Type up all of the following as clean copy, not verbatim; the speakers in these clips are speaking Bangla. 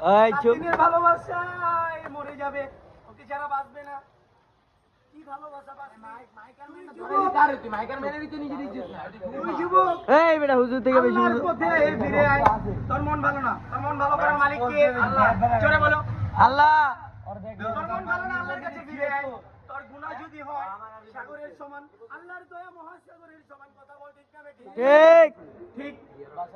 এই চুপ। দিনের ভালোবাসায় মরে যাবে, ওকে যারা বাঁচবে না। কি ভালোবাসা এই বেটা হুজুর থেকে বেশি আল্লাহর পথে ফিরে আয়। তোর মন ভালো না, তোর মন ভালো করার মালিক কে? আল্লাহ। জোরে বলো আল্লাহ। তোর মন ভালো না, আল্লাহর কাছে ফিরে আয়। তোর গুনাহ যদি হয় সাগরের সমান, আল্লাহর দয়া মহাসাগরের সমান। কথা বল ঠিক না বেঠিক? ঠিক। ঠিক।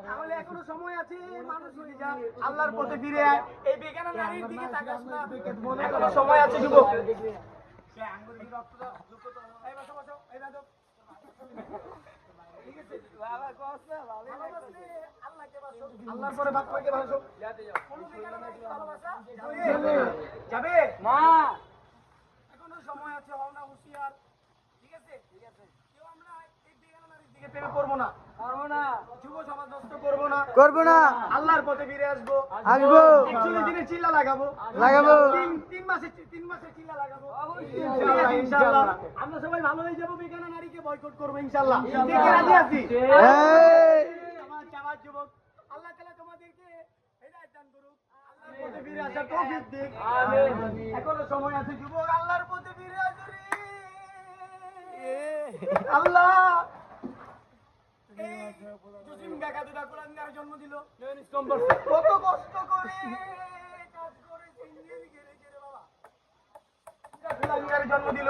তাহলে এখনো সময় আছে, মানুষ হয়ে যা, আল্লাহর পথে ফিরে আয়। এই বেগানা নারীর দিকে তাকাস না, এখনো সময় আছে যুবক। এই বসো, বসো, এই দাদু। ঠিক আছে? ভালোবাসলে আল্লাহকে বাসো, আল্লাহর পরে বাপ মাকে বাসো। কোনো বেগানা নারীকে ভালোবাসা যাবে না। এখনো সময় আছে, হও না হুঁশিয়ার। ঠিক আছে? কেউ আমরা এই বেগানা নারীর দিকে প্রেমে পড়বো না, যুব সমাজ নষ্ট করবো না, আল্লাহর পথে ফিরে আসবো। 41 দিনে চিল্লা লাগাবো। তিন মাসে চিল্লা লাগাবো। ইনশাআল্লাহ আমরা সবাই ভালো হয়ে যাবো, বেগানা নারীকে বয়কট করবো ইনশাআল্লাহ। কে কে রাজি আছি? আমার যুবক, আল্লাহ তাআলা তোমাদেরকে হেদায়েত দান করুক, আল্লাহর পথে ফিরে আসার তৌফিক দিক। এখনো সময় আছে যুবক, আল্লাহর পথে ফিরে আসো রে। আল্লাহ জসিম কাকা দুটা কুলাঙ্গার জন্ম দিল, কত কষ্ট করে কাজ করে সিঙ্গেল গেরে গেরে বাবা কুলাঙ্গার জন্ম দিল।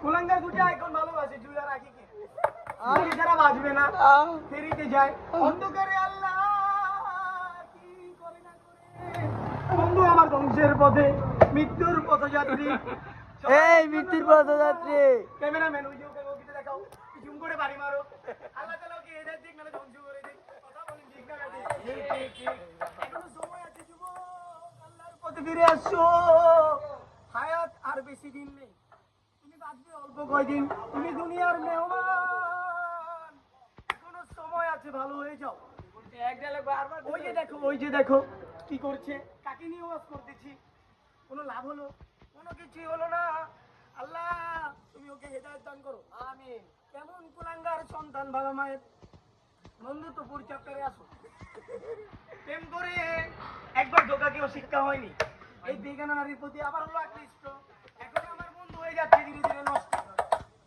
কুলাঙ্গার দুটা এখন ভালোবাসে, জুয়া রাখি কে যারা বাঁচবে না ফেরিতে যায় অন্ধকারে। আল্লাহ কি করে না করে, বন্ধু আমার ধ্বংসের পথে, মৃত্যুর পথযাত্রী। এই মৃত্যুর পথযাত্রী। ক্যামেরাম্যান ওই যে ওকে দেখাও, জুম করে বাড়ি মারো। আল্লাহ তাআলা ওকে হেদায়েত দিক, নালে ধ্বংস করে দিক। কথা বলেন ঠিক না ঠিক? এখনো সময় আছে যুবক, আল্লাহর পথে ফিরে আসো। হায়াত আর বেশি দিন নেই, তুমি বাঁচবে অল্প কয়দিন, তুমি দুনিয়ার মেহমান। এখনো সময় আছে, ভালো হয়ে যাও। ওই যে দেখো কি করছে, কাকে নিয়ে ওয়াজ করতেছি, কোনো লাভ হলো? কোনো কিছুই হলো না। আল্লাহ তুমি ওকে হেদায়েত দান করো, আমিন। কেমন কুলাঙ্গার সন্তান, বাবা মায়ের বন্ধুত্বপুর চ্যাপ্টারে আসো। প্রেম করে একবার ধোঁকাকেও শিক্ষা হয়নি, এই বেগানা নারীর প্রতি আবার হলো আকৃষ্ট। এখন আমার বন্ধু হয়ে যাচ্ছে ধীরে ধীরে নষ্ট।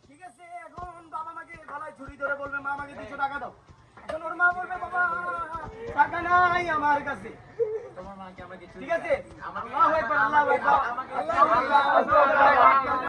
ঠিক আছে? এখন বাবা মাকে গলায় ছুরি ধরে বলবে, মা আমাকে 200 টাকা দাও। এখন ওর মা বলবে, বাবা টাকা নাই আমার কাছে। ঠিক আছে? আল্লাহু আকবার, আল্লাহু আকবার, আল্লাহু আকবার।